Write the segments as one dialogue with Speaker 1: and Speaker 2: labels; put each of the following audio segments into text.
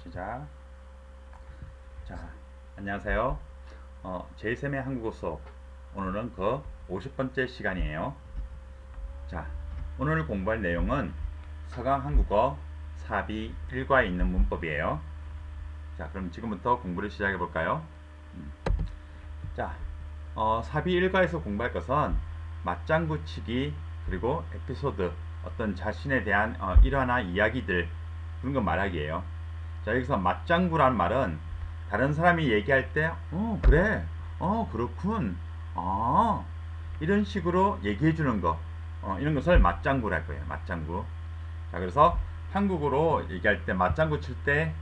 Speaker 1: 시작. 자, 안녕하세요. 제이쌤의 한국어 수업. 오늘은 그 50번째 시간이에요. 자, 오늘 공부할 내용은 서강 한국어 사비 1과에 있는 문법이에요. 자, 그럼 지금부터 공부를 시작해 볼까요? 자, 사비 1과에서 공부할 것은 맞장구치기 그리고 에피소드, 어떤 자신에 대한 일화나 이야기들 그런 거 말하기예요. 자, 여기서 맞장구라는 말은 다른 사람이 얘기할 때, 그래, 그렇군, 이런 식으로 얘기해 주는 거, 이런 것을 맞장구랄 거예요. 맞장구. 자, 그래서 한국어로 얘기할 때 맞장구 칠 때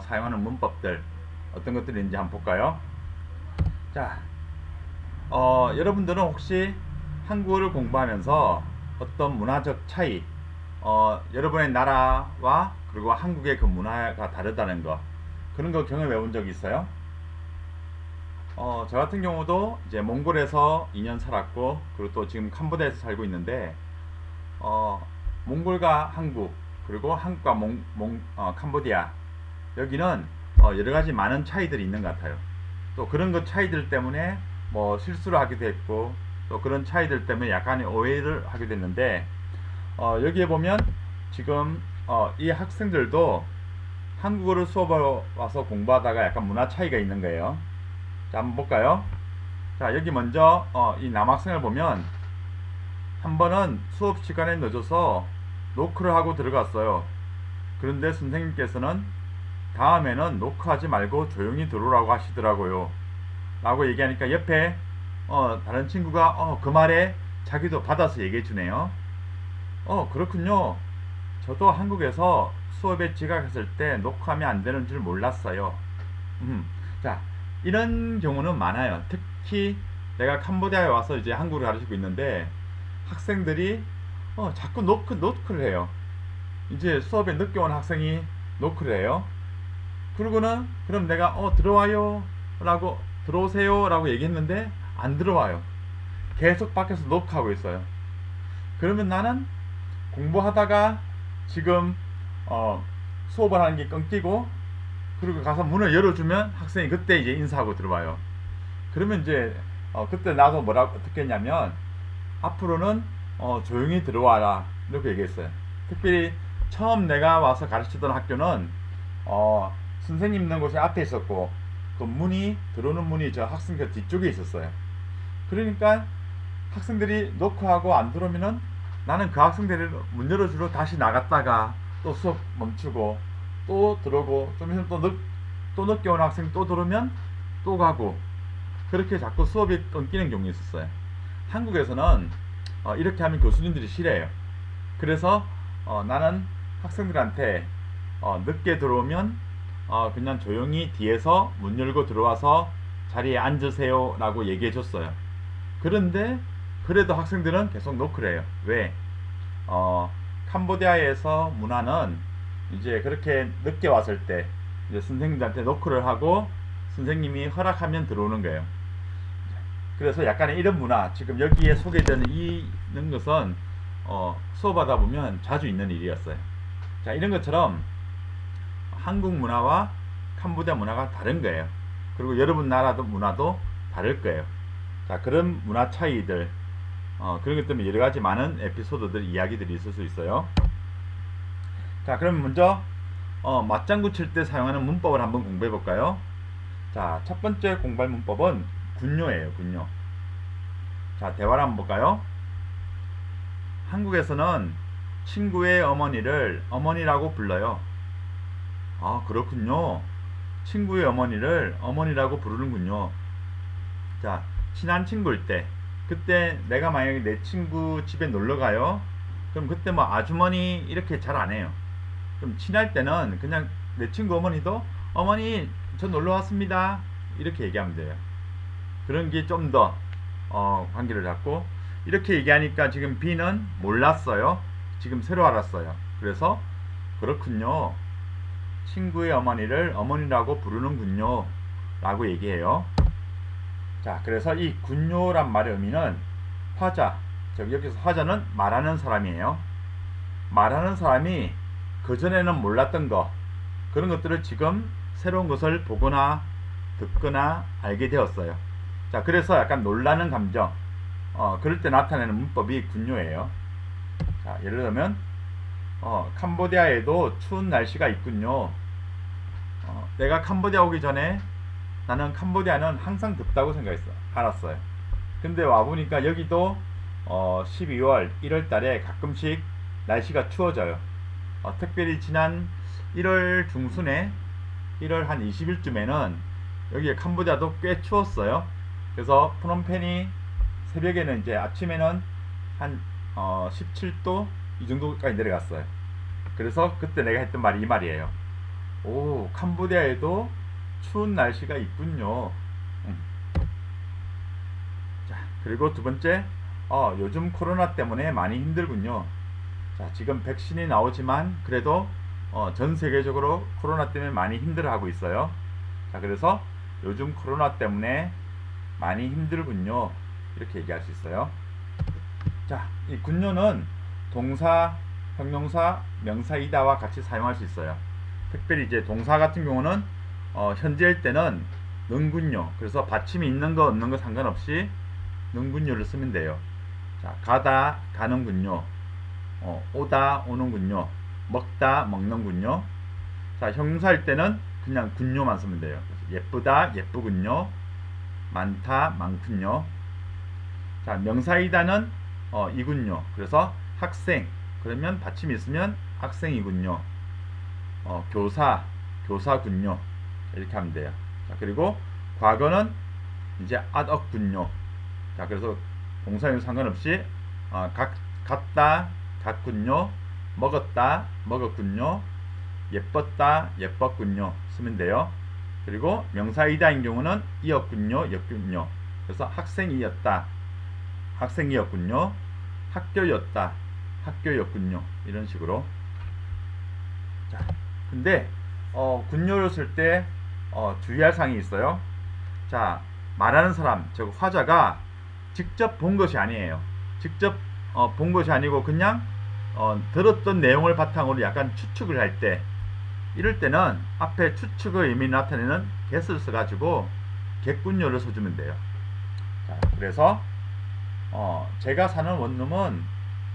Speaker 1: 사용하는 문법들 어떤 것들인지 한번 볼까요? 자, 여러분들은 혹시 한국어를 공부하면서 어떤 문화적 차이, 여러분의 나라와 그리고 한국의 그 문화가 다르다는 거, 그런 거 경험해 본 적 있어요? 저 같은 경우도 이제 몽골에서 2년 살았고, 그리고 또 지금 캄보디아에서 살고 있는데, 어, 몽골과 한국, 그리고 한국과 캄보디아, 여기는 여러 가지 많은 차이들이 있는 것 같아요. 또 그런 것 차이들 때문에 뭐 실수를 하기도 했고, 또 그런 차이들 때문에 약간의 오해를 하게 됐는데, 여기에 보면 지금 이 학생들도 한국어를 수업하러 와서 공부하다가 약간 문화 차이가 있는 거예요. 자, 한번 볼까요? 자, 여기 먼저 이 남학생을 보면 한 번은 수업 시간에 늦어서 노크를 하고 들어갔어요. 그런데 선생님께서는 다음에는 노크하지 말고 조용히 들어오라고 하시더라고요. 라고 얘기하니까 옆에 다른 친구가 그 말에 자기도 받아서 얘기해 주네요. 그렇군요. 저도 한국에서 수업에 지각했을 때 녹화하면 안 되는 줄 몰랐어요. 음. 자, 이런 경우는 많아요. 특히 내가 캄보디아에 와서 이제 한국어를 가르치고 있는데 학생들이 자꾸 노크를 해요. 이제 수업에 늦게 온 학생이 노크를 해요. 그러고는 그럼 내가 들어와요 라고 들어오세요 라고 얘기했는데 안 들어와요. 계속 밖에서 노크하고 있어요. 그러면 나는 공부하다가 지금 어, 수업을 하는 게 끊기고 그리고 가서 문을 열어주면 학생이 그때 이제 인사하고 들어와요. 그러면 이제 그때 나도 뭐라고 어떻게 했냐면 앞으로는 조용히 들어와라 이렇게 얘기했어요. 특별히 처음 내가 와서 가르치던 학교는 선생님 있는 곳이 앞에 있었고 그 문이 들어오는 문이 저 학생들 뒤쪽에 있었어요. 그러니까 학생들이 노크하고 안 들어오면은 나는 그 학생들을 문 열어주러 다시 나갔다가 또 수업 멈추고 또 들어오고 좀 있으면 또 늦게 온 학생 또 들어오면 또 가고 그렇게 자꾸 수업이 끊기는 경우가 있었어요. 한국에서는 이렇게 하면 교수님들이 싫어해요. 그래서 나는 학생들한테 늦게 들어오면 그냥 조용히 뒤에서 문 열고 들어와서 자리에 앉으세요 라고 얘기해 줬어요. 그런데 그래도 학생들은 계속 노크를 해요. 왜? 캄보디아에서 문화는 이제 그렇게 늦게 왔을 때 이제 선생님들한테 노크를 하고 선생님이 허락하면 들어오는 거예요. 그래서 약간의 이런 문화, 지금 여기에 소개되는 이런 것은 수업하다 보면 자주 있는 일이었어요. 자, 이런 것처럼 한국 문화와 캄보디아 문화가 다른 거예요. 그리고 여러분 나라도 문화도 다를 거예요. 자, 그런 문화 차이들, 그런 것 때문에 여러 가지 많은 에피소드들, 이야기들이 있을 수 있어요. 자, 그럼 먼저 맞장구 칠 때 사용하는 문법을 한번 공부해 볼까요? 자, 첫 번째 공부할 문법은 군요예요. 군요. 자, 대화를 한번 볼까요? 한국에서는 친구의 어머니를 어머니라고 불러요. 아, 그렇군요. 친구의 어머니를 어머니라고 부르는군요. 자, 친한 친구일 때, 그때 내가 만약에 내 친구 집에 놀러 가요. 그럼 그때 뭐 아주머니 이렇게 잘 안 해요. 그럼 친할 때는 그냥 내 친구 어머니도 어머니 저 놀러 왔습니다. 이렇게 얘기하면 돼요. 그런 게 좀 더 관계를 잡고 이렇게 얘기하니까 지금 B는 몰랐어요. 지금 새로 알았어요. 그래서 그렇군요. 친구의 어머니를 어머니라고 부르는군요. 라고 얘기해요. 자, 그래서 이 군요란 말의 의미는 화자. 여기서 화자는 말하는 사람이에요. 말하는 사람이 그전에는 몰랐던 거, 그런 것들을 지금 새로운 것을 보거나 듣거나 알게 되었어요. 자, 그래서 약간 놀라는 감정, 그럴 때 나타내는 문법이 군요예요. 자, 예를 들면 캄보디아에도 추운 날씨가 있군요. 내가 캄보디아 오기 전에 나는 캄보디아는 항상 덥다고 알았어요. 근데 와보니까 여기도 12월, 1월 달에 가끔씩 날씨가 추워져요. 특별히 지난 1월 중순에 1월 한 20일쯤에는 여기 캄보디아도 꽤 추웠어요. 그래서 프놈펜이 새벽에는 이제 아침에는 한 17도 이 정도까지 내려갔어요. 그래서 그때 내가 했던 말이 이 말이에요. 오, 캄보디아에도 추운 날씨가 있군요. 자, 그리고 두 번째, 요즘 코로나 때문에 많이 힘들군요. 자, 지금 백신이 나오지만 그래도 전 세계적으로 코로나 때문에 많이 힘들어하고 있어요. 자, 그래서 요즘 코로나 때문에 많이 힘들군요. 이렇게 얘기할 수 있어요. 자, 이 군요는 동사, 형용사, 명사이다와 같이 사용할 수 있어요. 특별히 이제 동사 같은 경우는 현재일 때는 능군요. 그래서 받침이 있는 거 없는 거 상관없이 능군요를 쓰면 돼요. 자, 가다 가는군요. 오다 오는군요. 먹다 먹는군요. 자, 형용사일 때는 그냥 군요만 쓰면 돼요. 예쁘다 예쁘군요. 많다 많군요. 자, 명사이다는 이군요. 그래서 학생 그러면 받침이 있으면 학생이군요. 교사 교사군요. 이렇게 하면 돼요. 자, 그리고 과거는 이제 앗었군요. 자, 그래서 동사용 상관없이 갔다 갔군요. 먹었다 먹었군요. 예뻤다 예뻤군요 쓰면 돼요. 그리고 명사이다인 경우는 이었군요 였군요. 그래서 학생이었다 학생이었군요. 학교였다 학교였군요. 이런 식으로. 자, 근데 군요를 쓸 때 주의할 사항이 있어요. 자, 말하는 사람, 즉 화자가 직접 본 것이 아니에요. 직접 본 것이 아니고 그냥 들었던 내용을 바탕으로 약간 추측을 할 때, 이럴 때는 앞에 추측의 의미를 나타내는 get을 써가지고 get군요를 써주면 돼요. 자, 그래서 제가 사는 원룸은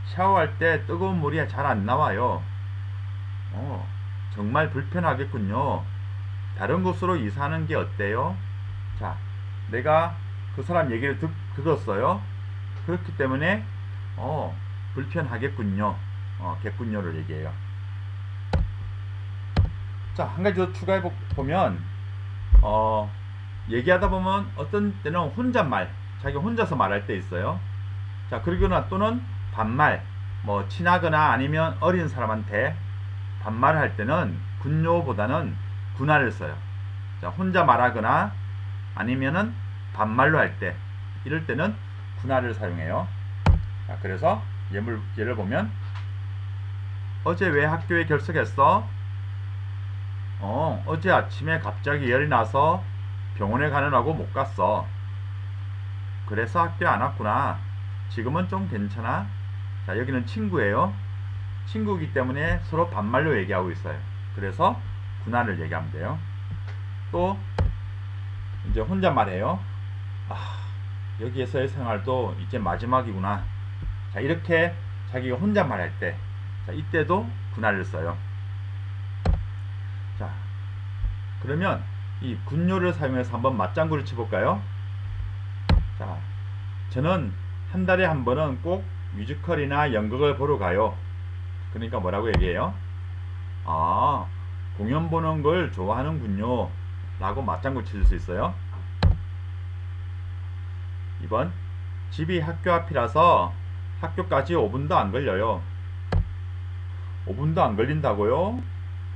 Speaker 1: 샤워할 때 뜨거운 물이 잘 안 나와요. 정말 불편하겠군요. 다른 곳으로 이사하는 게 어때요? 자, 내가 그 사람 얘기를 들었어요. 그렇기 때문에 불편하겠군요. 겠군요를 얘기해요. 자, 한 가지 더 추가해 보면 얘기하다 보면 어떤 때는 혼잣말, 자기 혼자서 말할 때 있어요. 자, 그러거나 또는 반말, 뭐 친하거나 아니면 어린 사람한테 반말을 할 때는 군요보다는 군화를 써요. 자, 혼자 말하거나 아니면은 반말로 할 때, 이럴 때는 군화를 사용해요. 자, 그래서 예를 보면 어제 왜 학교에 결석했어? 어제 아침에 갑자기 열이 나서 병원에 가느라고 못 갔어. 그래서 학교에 안 왔구나. 지금은 좀 괜찮아? 자, 여기는 친구예요. 친구이기 때문에 서로 반말로 얘기하고 있어요. 그래서 군화를 얘기하면 돼요. 또 이제 혼자 말해요. 여기에서의 생활도 이제 마지막이구나. 자, 이렇게 자기가 혼자 말할 때, 자, 이때도 군화를 써요. 자, 그러면 이 군요를 사용해서 한번 맞장구를 쳐볼까요? 자, 저는 한 달에 한 번은 꼭 뮤지컬이나 연극을 보러 가요. 그러니까 뭐라고 얘기해요? 공연 보는 걸 좋아하는군요. 라고 맞장구 칠 수 있어요. 2번, 집이 학교 앞이라서 학교까지 5분도 안 걸려요. 5분도 안 걸린다고요?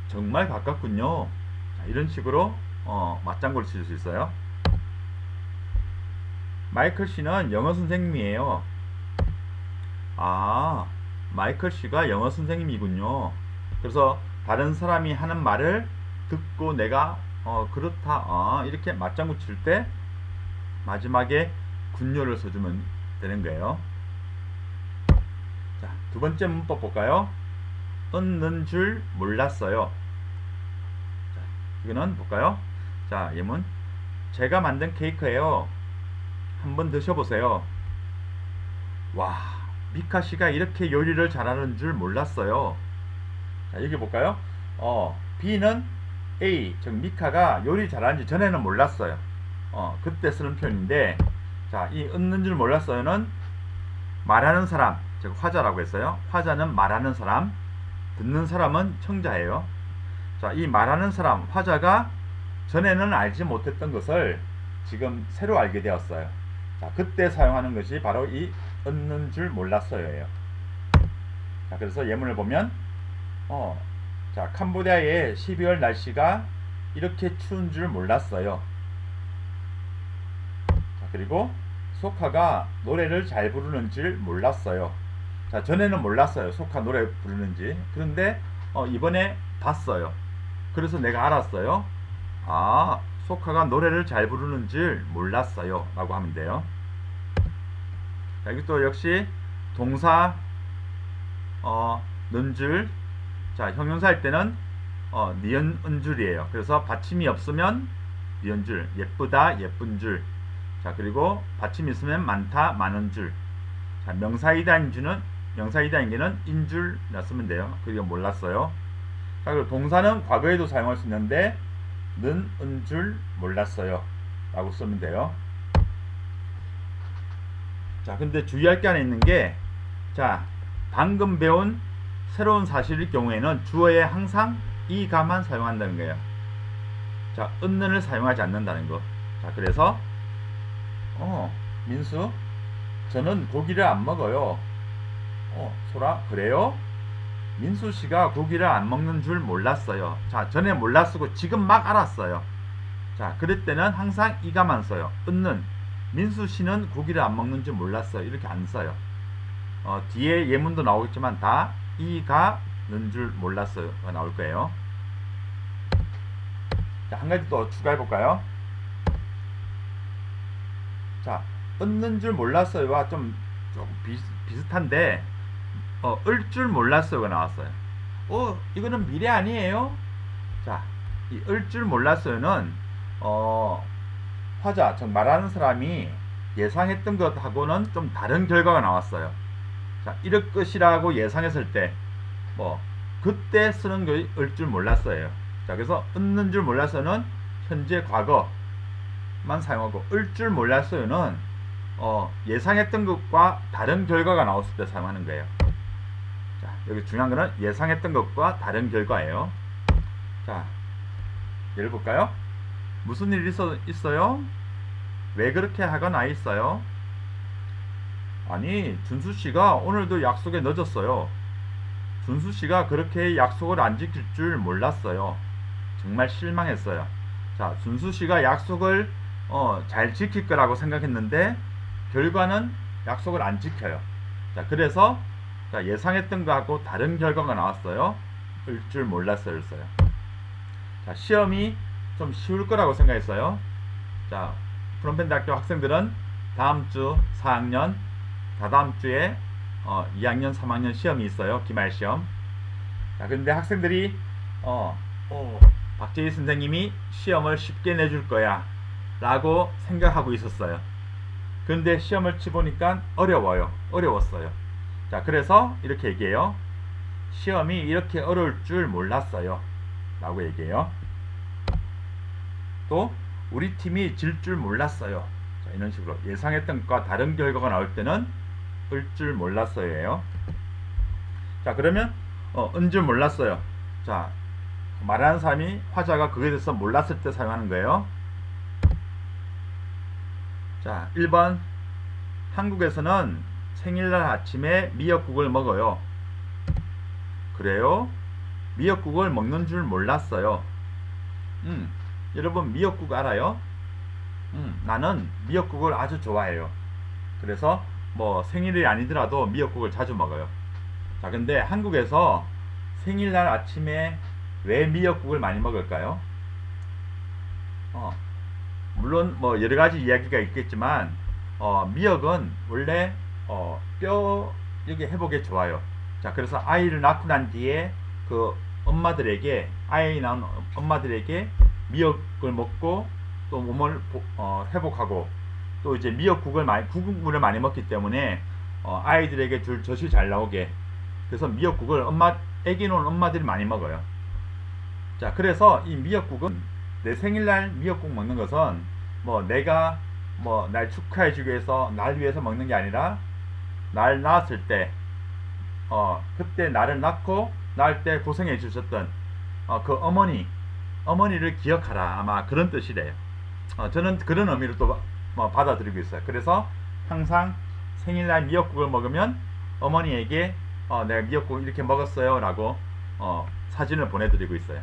Speaker 1: 정말 가깝군요. 자, 이런 식으로 맞장구를 칠 수 있어요. 마이클 씨는 영어 선생님이에요. 마이클 씨가 영어 선생님이군요. 그래서 다른 사람이 하는 말을 듣고 내가 그렇다 이렇게 맞장구 칠 때 마지막에 군요를 써주면 되는 거예요. 자, 두 번째 문법 볼까요? 얻는 줄 몰랐어요. 이거는 볼까요? 자, 예문. 제가 만든 케이크예요. 한번 드셔보세요. 와, 미카 씨가 이렇게 요리를 잘하는 줄 몰랐어요. 자, 여기 볼까요? B는 A, 즉 미카가 요리 잘하는지 전에는 몰랐어요. 그때 쓰는 표현인데, 자, 이 얻는 줄 몰랐어요는 말하는 사람, 즉 화자라고 했어요. 화자는 말하는 사람, 듣는 사람은 청자예요. 자, 이 말하는 사람, 화자가 전에는 알지 못했던 것을 지금 새로 알게 되었어요. 자, 그때 사용하는 것이 바로 이 얻는 줄 몰랐어요예요. 자, 그래서 예문을 보면, 자, 캄보디아의 12월 날씨가 이렇게 추운 줄 몰랐어요. 자, 그리고 소카가 노래를 잘 부르는 줄 몰랐어요. 자, 전에는 몰랐어요. 소카 노래 부르는지. 그런데 이번에 봤어요. 그래서 내가 알았어요. 아, 소카가 노래를 잘 부르는 줄 몰랐어요. 라고 하면 돼요. 자, 여기 또 역시 동사 는 줄. 자, 형용사일 때는 니은 은줄이에요. 그래서 받침이 없으면 니은 줄, 예쁘다 예쁜 줄. 자, 그리고 받침이 있으면 많다 많은 줄. 자, 명사이다인게는 인줄 넣으면 돼요. 그리고 몰랐어요. 자, 그리고 동사는 과거에도 사용할 수 있는데 는 은줄 몰랐어요 라고 쓰면 돼요. 자, 근데 주의할 게 하나 있는 게, 자, 방금 배운 새로운 사실일 경우에는 주어에 항상 이가만 사용한다는 거예요. 자, 은는을 사용하지 않는다는 거. 자, 그래서 민수, 저는 고기를 안 먹어요. 소라, 그래요? 민수 씨가 고기를 안 먹는 줄 몰랐어요. 자, 전에 몰랐고 지금 막 알았어요. 자, 그럴 때는 항상 이가만 써요. 은는, 민수 씨는 고기를 안 먹는 줄 몰랐어요. 이렇게 안 써요. 뒤에 예문도 나오겠지만 다 이가는 줄 몰랐어요가 나올 거예요. 자, 한 가지 더 추가해 볼까요? 자, 얻는 줄 몰랐어요와 좀 비슷한데, 을 줄 몰랐어요가 나왔어요. 이거는 미래 아니에요? 자, 이 을 줄 몰랐어요는 화자, 즉 말하는 사람이 예상했던 것하고는 좀 다른 결과가 나왔어요. 자, 이럴 것이라고 예상했을 때, 그때 쓰는 게 을 줄 몰랐어요. 자, 그래서 얻는 줄 몰랐어요는 현재 과거만 사용하고, 을 줄 몰랐어요는 예상했던 것과 다른 결과가 나왔을 때 사용하는 거예요. 자, 여기 중요한 거는 예상했던 것과 다른 결과예요. 자, 예를 볼까요? 무슨 일 있어요? 왜 그렇게 화가 나 있어요? 아니, 준수씨가 오늘도 약속에 늦었어요. 준수씨가 그렇게 약속을 안 지킬 줄 몰랐어요. 정말 실망했어요. 자, 준수씨가 약속을 잘 지킬 거라고 생각했는데 결과는 약속을 안 지켜요. 자, 그래서 자, 예상했던 거하고 다른 결과가 나왔어요. 을 줄 몰랐어요. 자, 시험이 좀 쉬울 거라고 생각했어요. 자, 프롬펜대학교 학생들은 다음 주 4학년, 다다음 주에 2학년, 3학년 시험이 있어요. 기말시험. 자, 근데 학생들이 박재희 선생님이 시험을 쉽게 내줄 거야 라고 생각하고 있었어요. 근데 시험을 치보니까 어려웠어요. 자, 그래서 이렇게 얘기해요. 시험이 이렇게 어려울 줄 몰랐어요 라고 얘기해요. 또 우리 팀이 질 줄 몰랐어요. 자, 이런 식으로 예상했던 것과 다른 결과가 나올 때는 을 줄 몰랐어요예요. 자, 그러면 은 줄 몰랐어요. 자, 말하는 사람이 화자가 그거에 대해서 몰랐을 때 사용하는 거예요. 자, 1번. 한국에서는 생일날 아침에 미역국을 먹어요. 그래요? 미역국을 먹는 줄 몰랐어요. 여러분 미역국 알아요? 나는 미역국을 아주 좋아해요. 그래서 생일이 아니더라도 미역국을 자주 먹어요. 자, 근데 한국에서 생일날 아침에 왜 미역국을 많이 먹을까요? 물론 여러 가지 이야기가 있겠지만 미역은 원래 뼈 여기 회복에 좋아요. 자, 그래서 아이를 낳고 난 뒤에 그 엄마들에게, 아이 낳은 엄마들에게 미역을 먹고 또 몸을 회복하고 또 이제 미역국을 많이 국물을 많이 먹기 때문에 아이들에게 줄 젖이 잘 나오게 그래서 미역국을 애기 놓은 엄마들이 많이 먹어요. 자, 그래서 이 미역국은 내 생일날 미역국 먹는 것은 뭐 내가 뭐 날 축하해주기 위해서 날 위해서 먹는 게 아니라 날 낳았을 때 그때 나를 낳고 낳을 때 고생해 주셨던 그 어머니를 기억하라 아마 그런 뜻이래요. 저는 그런 의미로 또 받아들이고 있어요. 그래서 항상 생일날 미역국을 먹으면 어머니에게 내가 미역국 이렇게 먹었어요 라고 사진을 보내드리고 있어요.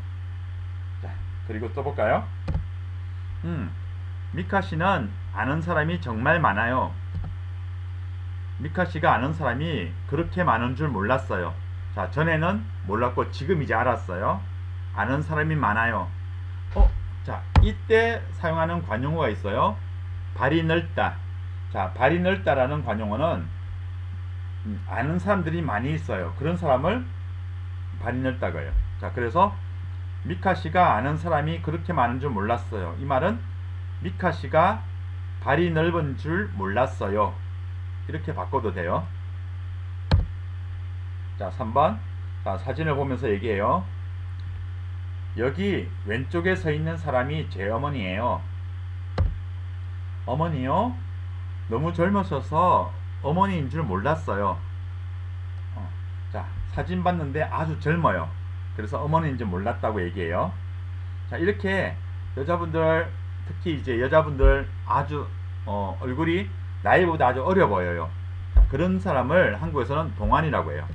Speaker 1: 자, 그리고 또 볼까요? 미카 씨는 아는 사람이 정말 많아요. 미카 씨가 아는 사람이 그렇게 많은 줄 몰랐어요. 자, 전에는 몰랐고 지금 이제 알았어요. 아는 사람이 많아요. 자, 이때 사용하는 관용어가 있어요. 발이 넓다. 자, 발이 넓다라는 관용어는 아는 사람들이 많이 있어요. 그런 사람을 발이 넓다고 해요. 자, 그래서 미카 씨가 아는 사람이 그렇게 많은 줄 몰랐어요. 이 말은 미카 씨가 발이 넓은 줄 몰랐어요. 이렇게 바꿔도 돼요. 자, 3번. 자, 사진을 보면서 얘기해요. 여기 왼쪽에 서 있는 사람이 제 어머니예요. 어머니요? 너무 젊으셔서 어머니인 줄 몰랐어요. 자, 사진 봤는데 아주 젊어요. 그래서 어머니인 줄 몰랐다고 얘기해요. 자, 이렇게 여자분들, 특히 이제 여자분들 아주 얼굴이 나이보다 아주 어려 보여요. 자, 그런 사람을 한국에서는 동안이라고 해요.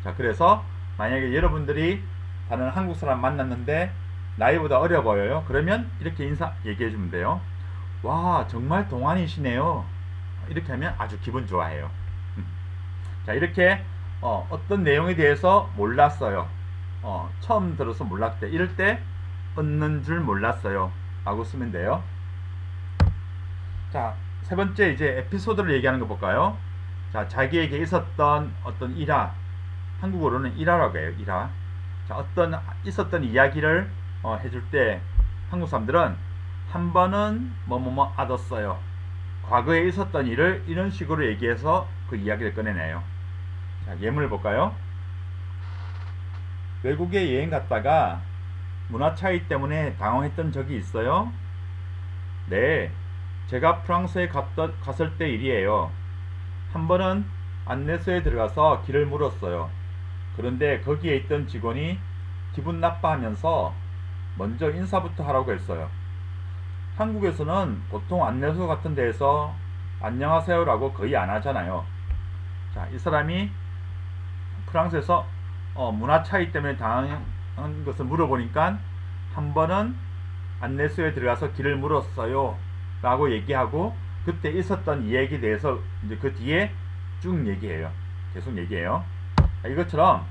Speaker 1: 자, 그래서 만약에 여러분들이 다른 한국 사람 만났는데 나이보다 어려 보여요. 그러면 이렇게 얘기해 주면 돼요. 와, 정말 동안이시네요. 이렇게 하면 아주 기분 좋아해요. 자, 이렇게 어떤 내용에 대해서 몰랐어요. 처음 들어서 몰랐대. 이럴 때 얻는 줄 몰랐어요 라고 쓰면 돼요. 자, 세 번째 이제 에피소드를 얘기하는 거 볼까요? 자, 자기에게 있었던 어떤 일화, 한국어로는 일화라고 해요. 일화. 자, 어떤 있었던 이야기를 해줄 때 한국 사람들은 한 번은 뭐뭐뭐 얻었어요. 과거에 있었던 일을 이런 식으로 얘기해서 그 이야기를 꺼내내요. 자, 예문을 볼까요? 외국에 여행 갔다가 문화 차이 때문에 당황했던 적이 있어요? 네, 제가 프랑스에 갔을 때 일이에요. 한 번은 안내소에 들어가서 길을 물었어요. 그런데 거기에 있던 직원이 기분 나빠하면서 먼저 인사부터 하라고 했어요. 한국에서는 보통 안내소 같은 데에서 안녕하세요 라고 거의 안 하잖아요. 자, 이 사람이 프랑스에서 문화 차이 때문에 당한 것을 물어보니까 한 번은 안내소에 들어가서 길을 물었어요 라고 얘기하고 그때 있었던 이야기에 대해서 이제 그 뒤에 쭉 얘기해요. 계속 얘기해요. 이것처럼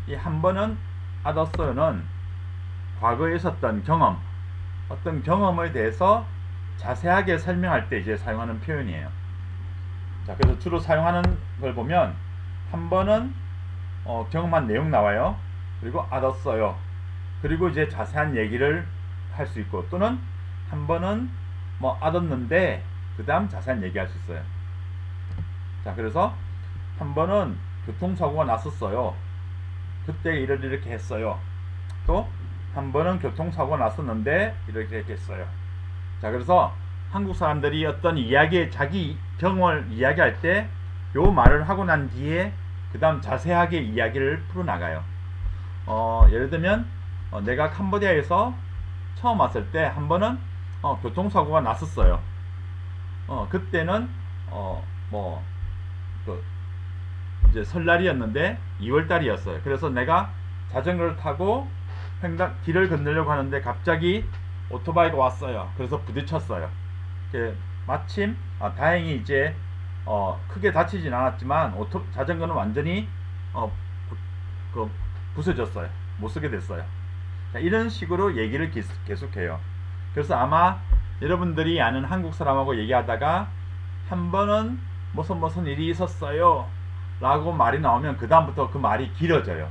Speaker 1: 이 한 번은 얻었어요는 과거에 있었던 경험, 어떤 경험에 대해서 자세하게 설명할 때 이제 사용하는 표현이에요. 자, 그래서 주로 사용하는 걸 보면 한 번은 경험한 내용 나와요. 그리고 얻었어요. 그리고 이제 자세한 얘기를 할 수 있고 또는 한 번은 뭐 얻었는데 그 다음 자세한 얘기할 수 있어요. 자, 그래서 한 번은 교통사고가 났었어요. 그때 이렇게 했어요. 또 한 번은 교통사고가 났었는데 이렇게 했어요. 자, 그래서 한국 사람들이 어떤 자기 경험을 이야기할 때 요 말을 하고 난 뒤에 그 다음 자세하게 이야기를 풀어나가요. 예를 들면 내가 캄보디아에서 처음 왔을 때 한 번은 교통사고가 났었어요. 그때는 이제 설날이었는데 2월달이었어요. 그래서 내가 자전거를 타고 길을 건너려고 하는데 갑자기 오토바이가 왔어요. 그래서 부딪혔어요. 마침 다행히 이제 크게 다치진 않았지만 자전거는 완전히 부서졌어요. 못 쓰게 됐어요. 자, 이런 식으로 얘기를 계속해요. 그래서 아마 여러분들이 아는 한국 사람하고 얘기하다가 한 번은 무슨 일이 있었어요 라고 말이 나오면 그 다음부터 그 말이 길어져요.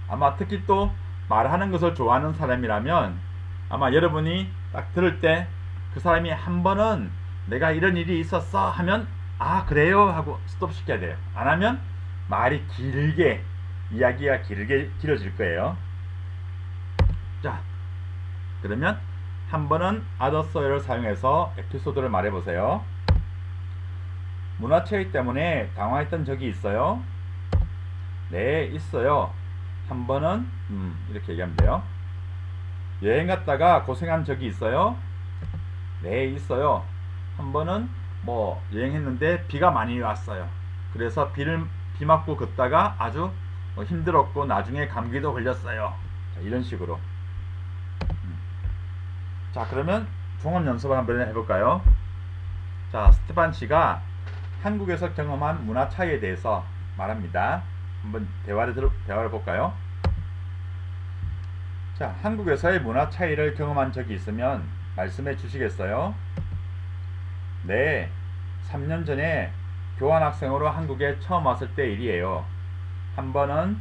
Speaker 1: 아마 특히 또 말하는 것을 좋아하는 사람이라면 아마 여러분이 딱 들을 때 그 사람이 한 번은 내가 이런 일이 있었어 하면 아 그래요 하고 스톱 시켜야 돼요. 안 하면 말이 길게 이야기가 길게 길어질 거예요. 자 그러면 한 번은 other서를 사용해서 에피소드를 말해보세요. 문화 차이 때문에 당황했던 적이 있어요? 네 있어요. 한 번은 이렇게 얘기하면 돼요. 여행 갔다가 고생한 적이 있어요? 네 있어요. 한 번은 뭐 여행했는데 비가 많이 왔어요. 그래서 비 맞고 걷다가 아주 힘들었고 나중에 감기도 걸렸어요. 자, 이런 식으로. 자 그러면 종합 연습을 한번 해볼까요? 자 스테판 씨가 한국에서 경험한 문화 차이에 대해서 말합니다. 한번 대화를 볼까요? 자 한국에서의 문화 차이를 경험한 적이 있으면 말씀해 주시겠어요? 네 3년 전에 교환학생으로 한국에 처음 왔을 때 일이에요. 한 번은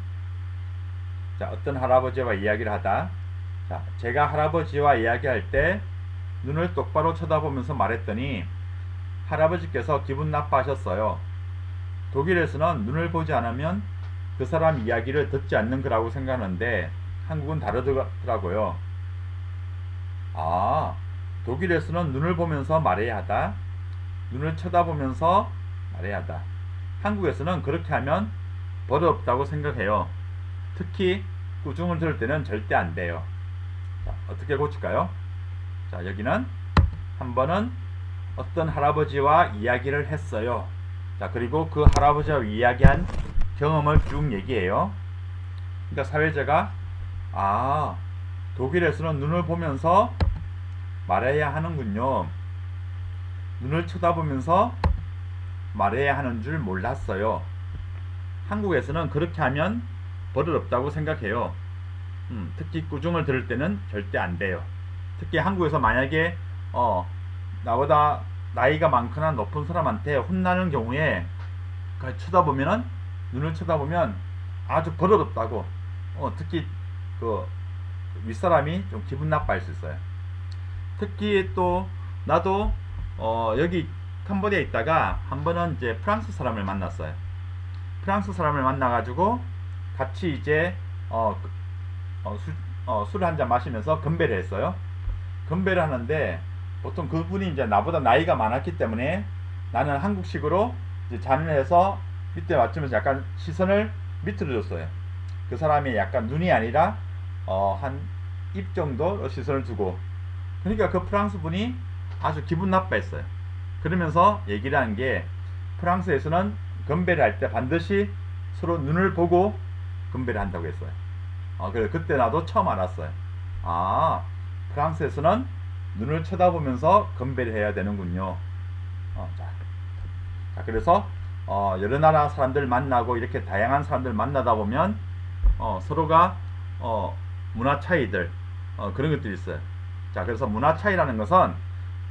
Speaker 1: 자, 어떤 할아버지와 이야기를 하다 자, 제가 할아버지와 이야기할 때 눈을 똑바로 쳐다보면서 말했더니 할아버지께서 기분 나빠하셨어요. 독일에서는 눈을 보지 않으면 그 사람 이야기를 듣지 않는 거라고 생각하는데 한국은 다르더라고요. 아, 독일에서는 눈을 보면서 말해야 하다. 눈을 쳐다보면서 말해야 하다. 한국에서는 그렇게 하면 버릇없다고 생각해요. 특히 꾸중을 들을 때는 절대 안 돼요. 자, 어떻게 고칠까요? 자, 여기는 한 번은 어떤 할아버지와 이야기를 했어요. 자, 그리고 그 할아버지와 이야기한 경험을 쭉 얘기해요. 그러니까 사회자가 아, 독일에서는 눈을 보면서 말해야 하는군요. 눈을 쳐다보면서 말해야 하는 줄 몰랐어요. 한국에서는 그렇게 하면 버릇없다고 생각해요. 특히 꾸중을 들을 때는 절대 안 돼요. 특히 한국에서 만약에 나보다 나이가 많거나 높은 사람한테 혼나는 경우에 쳐다보면은 눈을 쳐다보면 아주 버릇없다고 특히 그 윗사람이 좀 기분 나빠할 수 있어요. 특히 또 나도 여기 캄보디아에 있다가 한 번은 이제 프랑스 사람을 만났어요. 프랑스 사람을 만나가지고 같이 이제 술을 한잔 마시면서 건배를 했어요. 건배를 하는데 보통 그분이 이제 나보다 나이가 많았기 때문에 나는 한국식으로 이제 잔을 해서 밑에 맞추면서 약간 시선을 밑으로 줬어요. 그 사람이 약간 눈이 아니라 한 입 정도 시선을 두고 그러니까 그 프랑스 분이 아주 기분 나빠했어요. 그러면서 얘기를 한 게 프랑스에서는 건배를 할 때 반드시 서로 눈을 보고 건배를 한다고 했어요. 그래 그때 나도 처음 알았어요. 아 프랑스에서는 눈을 쳐다보면서 건배를 해야 되는군요. 자, 그래서 여러 나라 사람들 만나고 이렇게 다양한 사람들 만나다 보면 서로가 문화 차이들 그런 것들이 있어요. 자 그래서 문화 차이라는 것은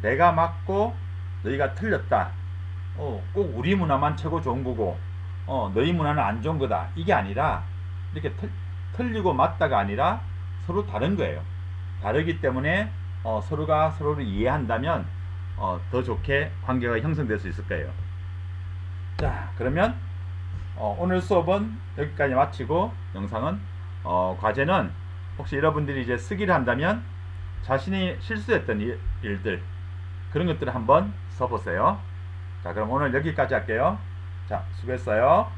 Speaker 1: 내가 맞고 너희가 틀렸다. 꼭 우리 문화만 최고 좋은 거고 너희 문화는 안 좋은 거다. 이게 아니라 이렇게 틀리고 맞다가 아니라 서로 다른 거예요. 다르기 때문에 서로가 서로를 이해한다면 더 좋게 관계가 형성될 수 있을 거예요. 자 그러면 오늘 수업은 여기까지 마치고 영상은 과제는 혹시 여러분들이 이제 쓰기를 한다면 자신이 실수했던 일들 그런 것들을 한번 써보세요. 자 그럼 오늘 여기까지 할게요. 자 수고했어요.